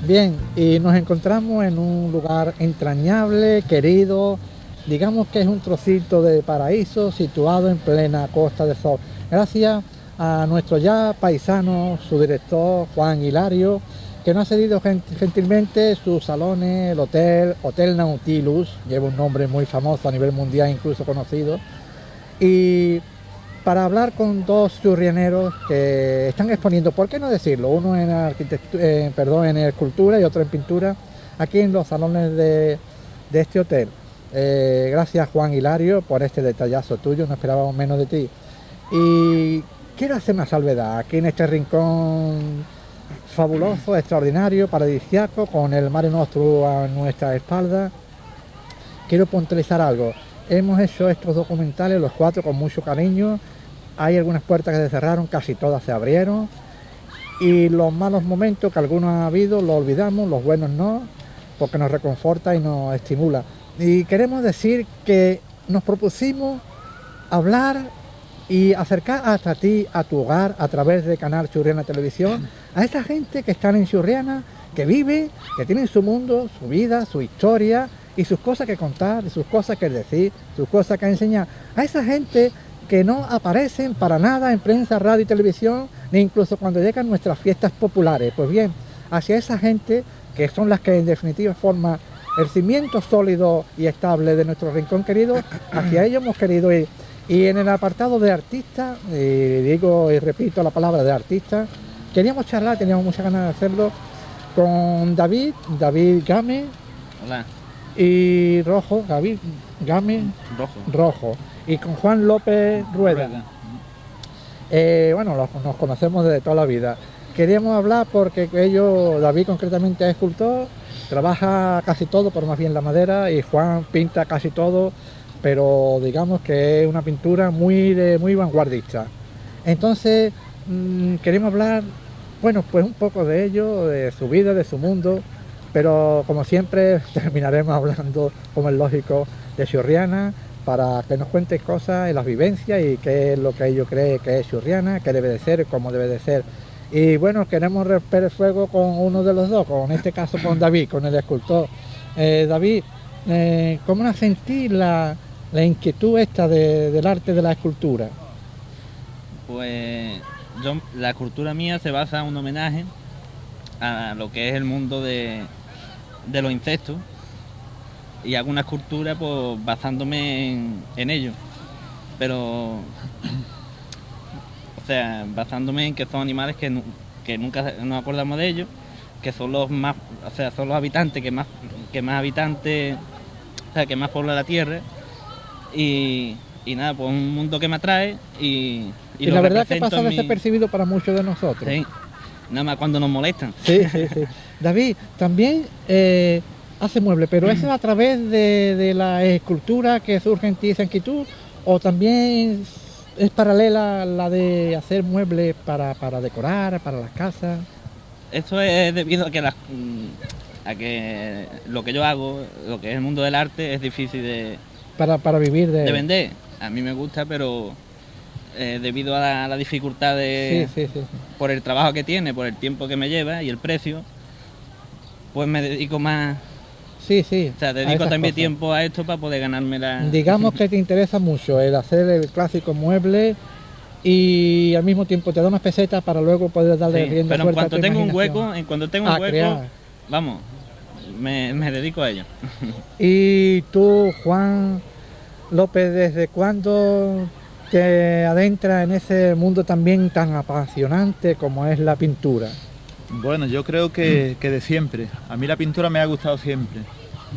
Bien, y nos encontramos en un lugar entrañable, querido, digamos que es un trocito de paraíso situado en plena Costa del Sol. Gracias a nuestro ya paisano, su director Juan Hilario, que nos ha cedido gentilmente sus salones, el Hotel Nautilus, lleva un nombre muy famoso a nivel mundial, incluso conocido, y para hablar con dos churrianeros que están exponiendo, ¿por qué no decirlo? Uno en en escultura y otro en pintura, aquí en los salones de este hotel. Gracias Juan Hilario por este detallazo tuyo, no esperábamos menos de ti. Y quiero hacer una salvedad, aquí en este rincón fabuloso, extraordinario, paradisíaco, con el Mare Nostrum a nuestra espalda, quiero puntualizar algo. Hemos hecho estos documentales, los cuatro, con mucho cariño. Hay algunas puertas que se cerraron, casi todas se abrieron. Y los malos momentos que algunos ha habido, los olvidamos, los buenos no, porque nos reconforta y nos estimula. Y queremos decir que nos propusimos hablar y acercar hasta ti, a tu hogar, a través de Canal Churriana Televisión, a esa gente que está en Churriana, que vive, que tiene su mundo, su vida, su historia, y sus cosas que contar, sus cosas que decir, sus cosas que enseñar. A esa gente que no aparecen para nada en prensa, radio y televisión, ni incluso cuando llegan nuestras fiestas populares. Pues bien, hacia esa gente, que son las que en definitiva forman el cimiento sólido y estable de nuestro rincón querido, hacia ellos hemos querido ir. Y en el apartado de artistas, digo y repito la palabra de artista, queríamos charlar, teníamos muchas ganas de hacerlo, con David Game. Hola. Y David Game Rojo, y con Juan López Rueda. Bueno, nos conocemos desde toda la vida. Queríamos hablar porque David concretamente es escultor, trabaja casi todo, por más bien la madera, y Juan pinta casi todo, pero digamos que es una pintura muy vanguardista. Entonces queremos hablar, bueno, pues un poco de ello, de su vida, de su mundo, pero como siempre terminaremos hablando, como es lógico, de Churriana, para que nos cuente cosas en las vivencias y qué es lo que ellos creen que es Churriana, qué debe de ser, cómo debe de ser. Y bueno, queremos romper el fuego con uno de los dos, en este caso con David, con el escultor. David, ¿cómo nos sentís la inquietud esta del arte de la escultura? Pues la escultura mía se basa en un homenaje a lo que es el mundo de los insectos, y hago una escultura pues basándome en ello, pero o sea, basándome en que son animales que nunca nos acordamos de ellos, que son los más, o sea, son los habitantes que más habitantes, o sea, que más pobla la tierra, y nada, pues un mundo que me atrae y la verdad que pasa desapercibido para muchos de nosotros. Sí, nada más cuando nos molestan. Sí. David, también hace muebles, pero ¿eso es a través de la escultura que surge en ti esa inquietud, o también es paralela a la de hacer muebles para decorar, para las casas? Eso es debido a que lo que yo hago, lo que es el mundo del arte, es difícil para vivir de vender. A mí me gusta, pero debido a la dificultad por el trabajo que tiene, por el tiempo que me lleva y el precio, pues me dedico más. Sí. O sea, dedico también tiempo a esto para poder ganarme la... Digamos que te interesa mucho el hacer el clásico mueble y al mismo tiempo te da unas pesetas para luego poder darle rienda pero suelta a tu imaginación. en cuanto tengo un hueco, vamos, me dedico a ello. Y tú, Juan López, ¿desde cuándo te adentras en ese mundo también tan apasionante como es la pintura? Bueno, yo creo que de siempre. A mí la pintura me ha gustado siempre.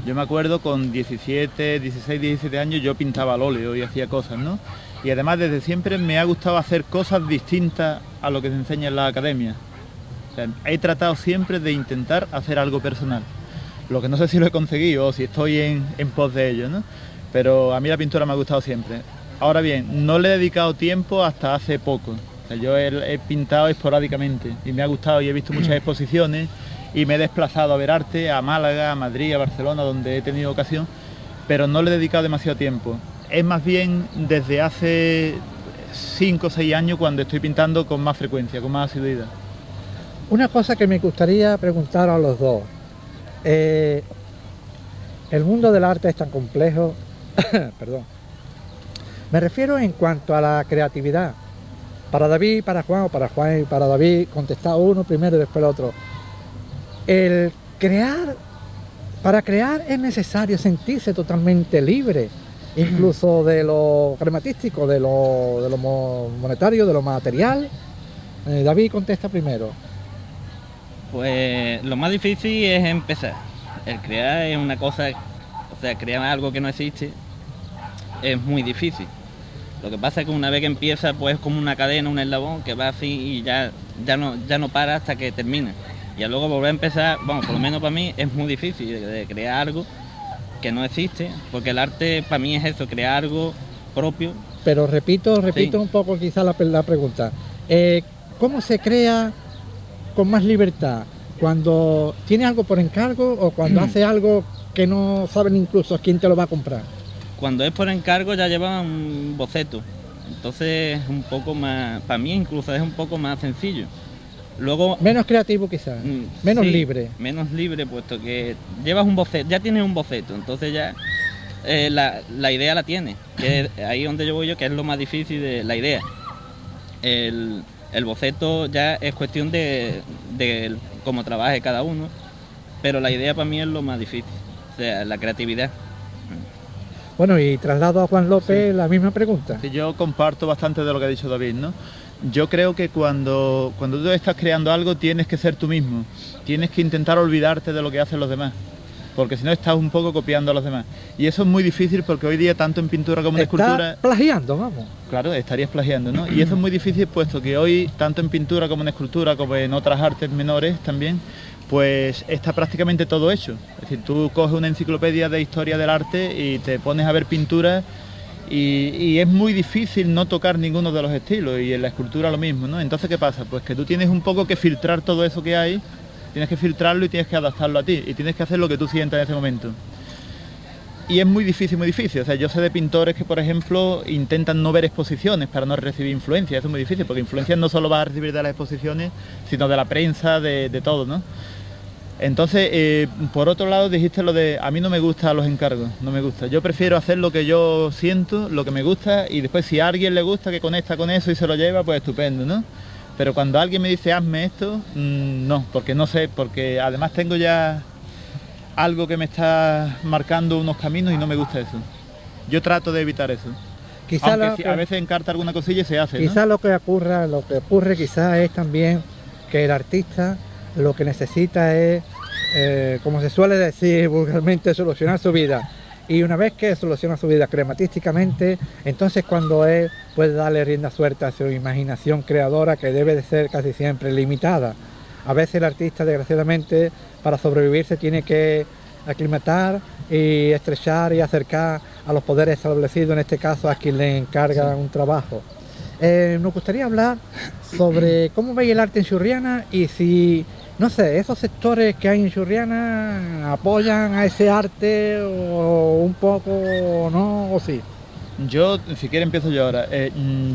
Yo me acuerdo con 16, 17 años yo pintaba al óleo y hacía cosas, ¿no? Y además desde siempre me ha gustado hacer cosas distintas a lo que se enseña en la academia. O sea, he tratado siempre de intentar hacer algo personal. Lo que no sé si lo he conseguido o si estoy en pos de ello, ¿no? Pero a mí la pintura me ha gustado siempre. Ahora bien, no le he dedicado tiempo hasta hace poco. O sea, yo he pintado esporádicamente y me ha gustado y he visto muchas exposiciones y me he desplazado a ver arte a Málaga, a Madrid, a Barcelona, donde he tenido ocasión, pero no le he dedicado demasiado tiempo. Es más bien desde hace 5 o 6 años cuando estoy pintando con más frecuencia, con más asiduidad. Una cosa que me gustaría preguntar a los dos. El mundo del arte es tan complejo, perdón. Me refiero en cuanto a la creatividad. Para David, para Juan, o para Juan y para David, contestar uno primero y después el otro. El crear, para crear es necesario sentirse totalmente libre, incluso de lo crematístico, de lo monetario, de lo material. David contesta primero. Pues lo más difícil es empezar. El crear es una cosa, o sea, crear algo que no existe es muy difícil. Lo que pasa es que una vez que empieza, pues es como una cadena, un eslabón que va así y ya no para hasta que termina. Y luego volver a empezar, bueno, por lo menos para mí es muy difícil de crear algo que no existe, porque el arte para mí es eso, crear algo propio. Pero repito Sí. un poco quizá la pregunta. ¿Cómo se crea con más libertad? ¿Cuando tiene algo por encargo o cuando hace algo que no saben incluso quién te lo va a comprar? Cuando es por encargo ya lleva un boceto, entonces es un poco más, para mí incluso es un poco más sencillo. Luego, Menos creativo quizás, menos sí, libre. menos libre, puesto que llevas un boceto, ya tienes un boceto, entonces ya la idea la tienes, que es ahí donde yo voy yo, que es lo más difícil de la idea. El boceto ya es cuestión de cómo trabaje cada uno, pero la idea para mí es lo más difícil, o sea, la creatividad. Bueno, y traslado a Juan López la misma pregunta. Sí, yo comparto bastante de lo que ha dicho David, ¿no? Yo creo que cuando tú estás creando algo tienes que ser tú mismo, tienes que intentar olvidarte de lo que hacen los demás, porque si no estás un poco copiando a los demás. Y eso es muy difícil porque hoy día tanto en pintura como en escultura... Está plagiando, vamos. Claro, estarías plagiando, ¿no? Y eso es muy difícil puesto que hoy, tanto en pintura como en escultura, como en otras artes menores también, pues está prácticamente todo hecho. Es decir, tú coges una enciclopedia de historia del arte y te pones a ver pinturas y es muy difícil no tocar ninguno de los estilos, y en la escultura lo mismo, ¿no? Entonces, ¿qué pasa? Pues que tú tienes un poco que filtrar todo eso que hay, tienes que filtrarlo y tienes que adaptarlo a ti, y tienes que hacer lo que tú sientas en ese momento. Y es muy difícil, muy difícil. O sea, yo sé de pintores que, por ejemplo, intentan no ver exposiciones para no recibir influencia. Eso es muy difícil, porque influencias no solo vas a recibir de las exposiciones, sino de la prensa, de todo, ¿no? Entonces, por otro lado, dijiste lo de, a mí no me gustan los encargos, no me gusta. Yo prefiero hacer lo que yo siento, lo que me gusta, y después si a alguien le gusta, que conecta con eso y se lo lleva, pues estupendo, ¿no? Pero cuando alguien me dice, hazme esto, no, porque no sé, porque además tengo ya algo que me está marcando unos caminos y no me gusta eso. Yo trato de evitar eso. Quizá Aunque a veces encarta alguna cosilla y se hace, ¿no? quizá lo que ocurre quizás es también que el artista lo que necesita es, como se suele decir vulgarmente, solucionar su vida. Y una vez que soluciona su vida crematísticamente, entonces cuando él puede darle rienda suelta a su imaginación creadora, que debe de ser casi siempre limitada. A veces el artista, desgraciadamente, para sobrevivir se tiene que aclimatar y estrechar y acercar a los poderes establecidos, en este caso a quien le encarga un trabajo. Nos gustaría hablar sobre cómo veis el arte en Churriana y si, no sé, esos sectores que hay en Churriana apoyan a ese arte o un poco o no, o sí. Yo, si quiere empiezo yo ahora.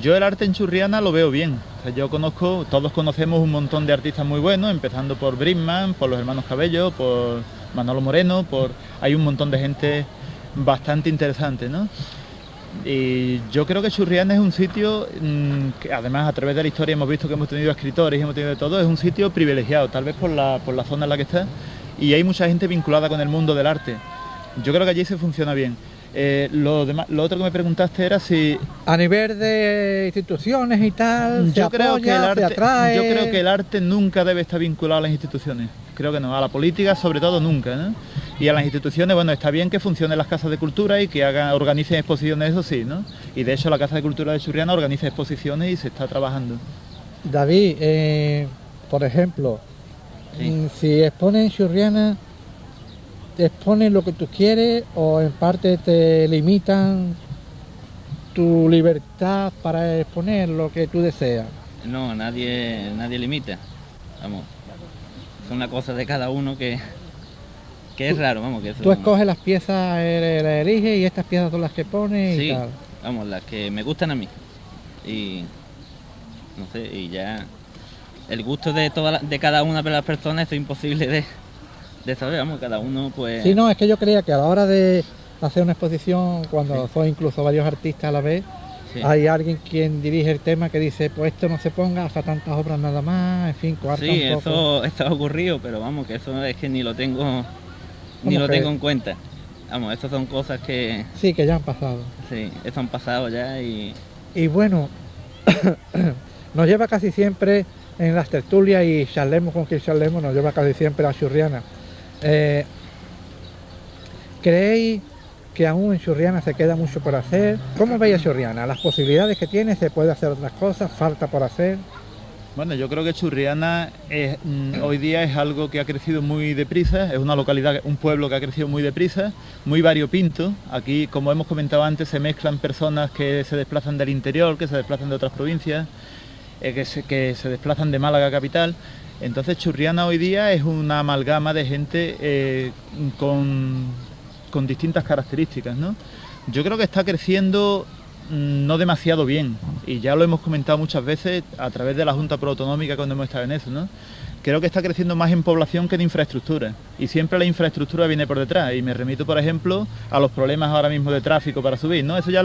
Yo el arte en Churriana lo veo bien. O sea, yo conozco, todos conocemos un montón de artistas muy buenos, empezando por Brisman, por los hermanos Cabello, por Manolo Moreno, hay un montón de gente bastante interesante, ¿no? Y yo creo que Churriana es un sitio que además a través de la historia hemos visto que hemos tenido escritores y hemos tenido de todo, es un sitio privilegiado, tal vez por la zona en la que está, y hay mucha gente vinculada con el mundo del arte. Yo creo que allí se funciona bien. Lo otro que me preguntaste era si... A nivel de instituciones y tal, yo creo que el atrae... arte nunca debe estar vinculado a las instituciones. Creo que no, a la política sobre todo nunca, ¿no? Y a las instituciones, bueno, está bien que funcionen las casas de cultura y que organicen exposiciones, eso sí, ¿no? Y de hecho la Casa de Cultura de Churriana organiza exposiciones y se está trabajando. David, por ejemplo, Sí. si expones en Churriana, ¿te exponen lo que tú quieres o en parte te limitan tu libertad para exponer lo que tú deseas? No, nadie limita, vamos, es una cosa de cada uno que es raro, vamos, que eso... Tú escoges las piezas, las eliges y estas piezas son las que pones y Sí, tal. vamos, las que me gustan a mí, y no sé, y ya el gusto de cada una de las personas, eso es imposible de saber, vamos, cada uno pues... Sí, no, es que yo creía que a la hora de hacer una exposición, cuando son incluso varios artistas a la vez, Sí. hay alguien quien dirige el tema que dice, pues esto no se ponga hasta tantas obras nada más, en fin, cuarta Sí, un poco. eso ha ocurrido, pero vamos, que eso es que ni lo tengo ¿Cómo que? en cuenta. Vamos, esas son cosas que Sí, que ya han pasado. sí, eso han pasado ya y Y bueno, nos lleva casi siempre en las tertulias y charlemos con quien charlemos, nos lleva casi siempre a Churriana. Eh, ¿Creéis que aún en Churriana se queda mucho por hacer? ¿Cómo veis a Churriana? ¿Las posibilidades que tiene? ¿Se puede hacer otras cosas? ¿Falta por hacer? Bueno, yo creo que Churriana hoy día es algo que ha crecido muy deprisa, es una localidad, un pueblo que ha crecido muy deprisa, muy variopinto. Aquí, como hemos comentado antes, se mezclan personas que se desplazan del interior, que se desplazan de otras provincias, que se desplazan de Málaga capital. Entonces Churriana hoy día es una amalgama de gente con distintas características, ¿no? Yo creo que está creciendo no demasiado bien, y ya lo hemos comentado muchas veces a través de la Junta Proautonómica cuando hemos estado en eso, ¿no? Creo que está creciendo más en población que en infraestructura, y siempre la infraestructura viene por detrás, y me remito, por ejemplo, a los problemas ahora mismo de tráfico para subir, ¿no? Eso ya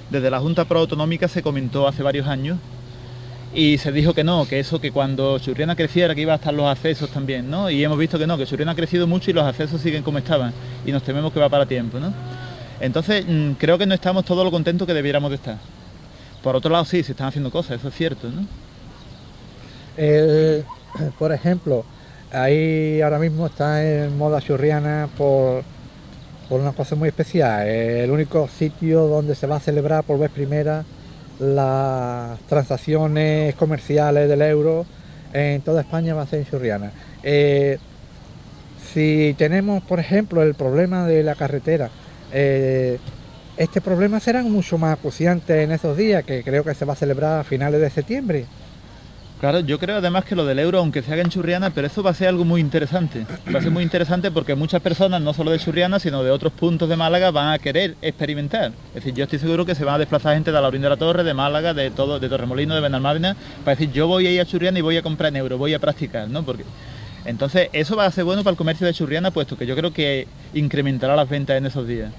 desde la Junta Proautonómica se comentó hace varios años, y se dijo que no, que eso, que cuando Churriana creciera, que iba a estar los accesos también, ¿no? Y hemos visto que no, que Churriana ha crecido mucho y los accesos siguen como estaban, y nos tememos que va para tiempo, ¿no? Entonces, creo que no estamos todo lo contentos que debiéramos de estar. Por otro lado, sí, se están haciendo cosas, eso es cierto, ¿no? Por ejemplo, ahí ahora mismo está en moda Churriana por una cosa muy especial. El único sitio donde se va a celebrar por vez primera las transacciones comerciales del euro en toda España va a ser en Churriana. Si tenemos, por ejemplo, el problema de la carretera, este problema será mucho más acuciante en esos días, que creo que se va a celebrar a finales de septiembre. Claro, yo creo además que lo del euro, aunque se haga en Churriana, pero eso va a ser algo muy interesante. Va a ser muy interesante porque muchas personas, no solo de Churriana, sino de otros puntos de Málaga, van a querer experimentar. Es decir, yo estoy seguro que se van a desplazar gente de Alaurín de la Torre, de Málaga, de Torremolinos, de Benalmádena, para decir, yo voy a ir a Churriana y voy a comprar en euro, voy a practicar, ¿no? Porque entonces eso va a ser bueno para el comercio de Churriana, puesto que yo creo que incrementará las ventas en esos días.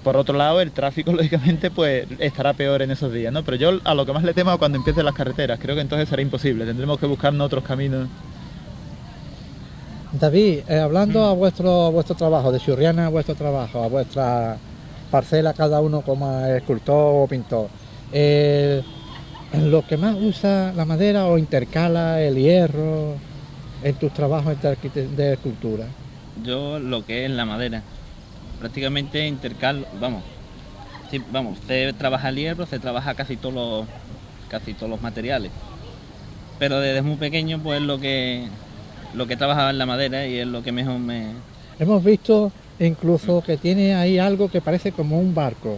Por otro lado, el tráfico, lógicamente, pues estará peor en esos días, ¿no? Pero yo a lo que más le temo es cuando empiecen las carreteras. Creo que entonces será imposible. Tendremos que buscarnos otros caminos. David, hablando a vuestro trabajo, de Churriana a vuestro trabajo, a vuestra parcela, cada uno como escultor o pintor, lo que más usa la madera o intercala el hierro en tus trabajos de escultura. yo lo que es la madera, prácticamente intercalo, vamos, sí, vamos, se trabaja el hierro, se trabaja casi todos los materiales. Pero desde muy pequeño pues lo que trabajaba en la madera y es lo que mejor me... Hemos visto incluso que tiene ahí algo que parece como un barco,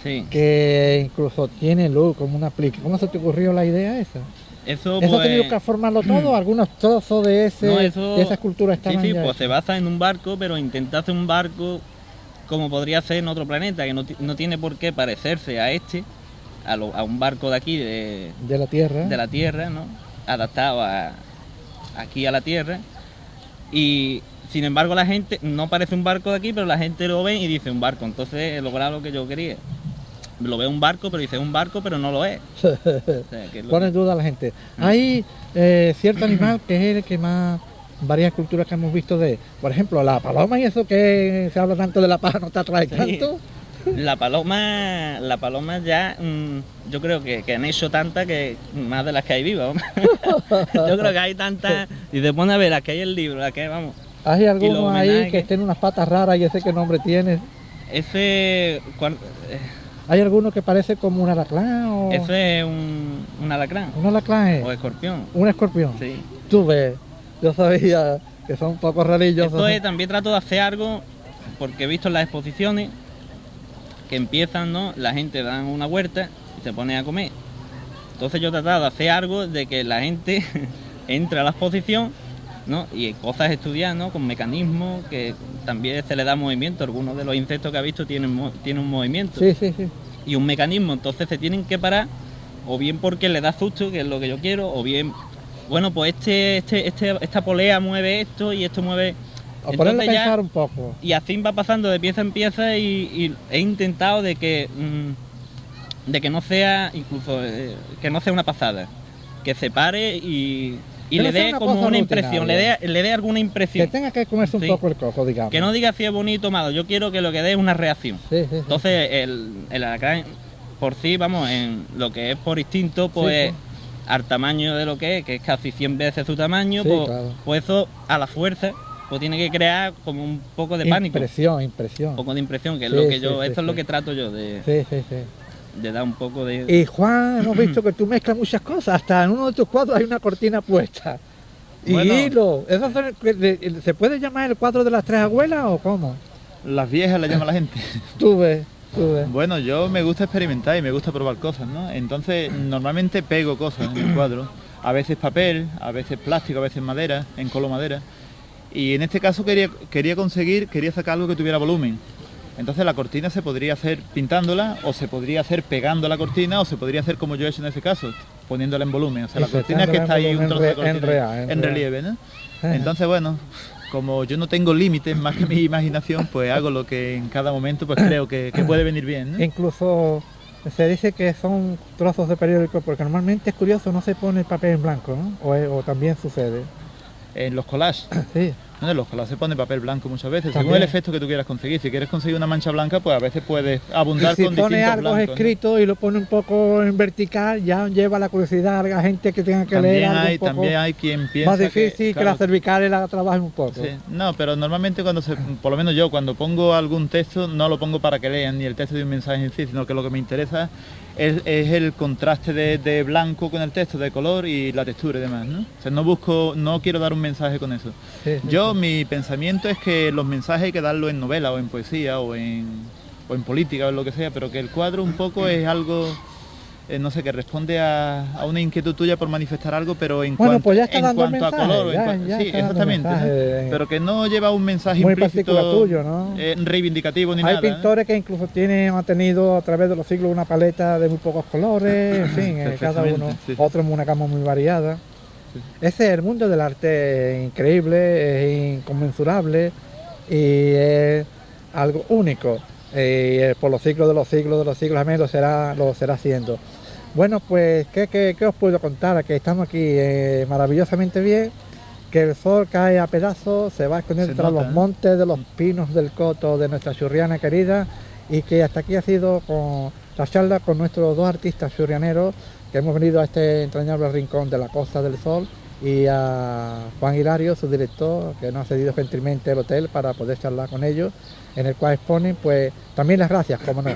Sí, que incluso tiene luz, como una plica. ¿Cómo se te ocurrió la idea esa? eso ¿Eso ha pues... tenido que formarlo todo? ¿Algunos trozos de No, eso... de esa escultura Sí, estaban sí, ya pues hechos? se basa en un barco, pero intenta hacer un barco como podría ser en otro planeta, que no tiene por qué parecerse a a un barco de aquí, De la Tierra? de la Tierra, ¿no? Adaptado aquí a la Tierra. Y sin embargo la gente, no parece un barco de aquí, pero la gente lo ve y dice un barco. Entonces he logrado lo que yo quería. Lo ve un barco, pero dice un barco, pero no lo es. O sea, que es lo Pone en que- duda a la gente. Hay cierto animal que es el que más, varias culturas que hemos visto por ejemplo, la paloma, y eso que se habla tanto de la paja, no te atrae Sí. tanto. La paloma ya, yo creo que han hecho tantas que más de las que hay vivas. Yo creo que hay tantas, y te pones a ver las que hay en el libro, las que hay, vamos. Hay algunos ahí homenajes que que- tienen unas patas raras y ese qué nombre tiene. Ese, Hay algunos que parece como un alacrán o... ese es un alacrán ¿Un alacrán es? o escorpión. ¿Un escorpión? Sí. Tú ves, yo sabía que son un poco rarillos. Esto es, también trato de hacer algo, porque he visto en las exposiciones que empiezan, ¿no? La gente da una huerta y se pone a comer. Entonces yo he tratado de hacer algo de que la gente entre a la exposición, ¿no? Y cosas estudiadas, ¿no? Con mecanismos que también se le da movimiento. Algunos de los insectos que ha visto tienen un movimiento Sí, sí, sí. y un mecanismo. Entonces se tienen que parar, o bien porque le da susto, que es lo que yo quiero, o bien bueno, pues esta polea mueve esto y esto mueve... O ponerlo a Entonces ya- pensar un poco. Y así va pasando de pieza en pieza y he intentado de que no sea incluso que no sea una pasada, que se pare y Que le no sea dé una como cosa una impresión, rutinaria. le dé alguna Que impresión. tenga que comerse un Sí. poco el coco, digamos. Que no diga si es bonito o malo, yo quiero que lo que dé es una reacción. Sí, sí, sí. Entonces el alacrán por sí, vamos, en lo que es por instinto, pues Sí, al tamaño de lo que es casi 100 veces su tamaño, Sí, pues, claro. pues eso a la fuerza pues tiene que crear como un poco de pánico. Impresión. Un poco de impresión, que es Sí, lo que sí, yo, sí, eso es lo sí. que trato yo de Sí. dar un poco de... Y Juan, hemos visto que tú mezclas muchas cosas, hasta en uno de tus cuadros hay una cortina puesta. Y Bueno. hilo. ¿Se puede llamar el cuadro de las tres abuelas o cómo? Las viejas le llama la gente. Tú ves. Bueno, yo me gusta experimentar y me gusta probar cosas, ¿no? Entonces, normalmente pego cosas en el cuadro. A veces papel, a veces plástico, a veces madera, en color madera. Y en este caso quería sacar algo que tuviera volumen. Entonces la cortina se podría hacer pintándola, o se podría hacer pegando la cortina, o se podría hacer como yo he hecho en este caso, poniéndola en volumen. O sea, la cortina que está ahí, un trozo de cortina en relieve, ¿no? Entonces, bueno, como yo no tengo límites más que mi imaginación, pues hago lo que en cada momento pues creo que puede venir bien, ¿no? Incluso se dice que son trozos de periódico, porque normalmente es curioso, no se pone papel en blanco, ¿no? O también sucede. En los collages. Sí. ¿No? En los collages se pone papel blanco muchas veces, según También. el efecto que tú quieras conseguir. Si quieres conseguir una mancha blanca, pues a veces puedes abundar Y si con pone distintos algo blancos, ¿no? escrito y lo pone un poco en vertical, ya lleva la curiosidad a la gente que tenga que leer algo un poco También hay quien piensa más difícil que claro, las cervicales la trabajen un poco. sí. No, pero normalmente por lo menos yo, cuando pongo algún texto, no lo pongo para que lean ni el texto de un mensaje en sí, sino que lo que me interesa es el contraste de blanco con el texto, de color y la textura y demás, ¿no? O sea, no quiero dar un mensaje con eso. Sí, Yo, mi pensamiento es que los mensajes hay que darlos en novela o en poesía o en política o en lo que sea, pero que el cuadro un poco es algo, no sé, que responde a una inquietud tuya por manifestar algo, pero Bueno, pues ya está en dando el cuanto a mensaje, color, ya sí, está dando exactamente, ¿no? mensaje. Pero que no lleva un mensaje Muy implícito, particular tuyo, ¿no? reivindicativo ni Hay nada. ¿eh? pintores que incluso han tenido a través de los siglos una paleta de muy pocos colores, en fin, cada uno, Perfectamente, sí. otros una gama muy variada. Sí. Ese es el mundo del arte, increíble, es inconmensurable y es algo único. Y por los siglos de los siglos, amén, lo será haciendo. Bueno, pues, ¿qué os puedo contar? Que estamos aquí maravillosamente bien, que el sol cae a pedazos, se va escondiendo Se tras nota, los ¿eh? montes de los pinos del coto de nuestra Churriana querida, y que hasta aquí ha sido con la charla con nuestros dos artistas churrianeros que hemos venido a este entrañable rincón de la Costa del Sol, y a Juan Hilario, su director, que nos ha cedido gentilmente el hotel para poder charlar con ellos, en el cual exponen, pues también las gracias, como no.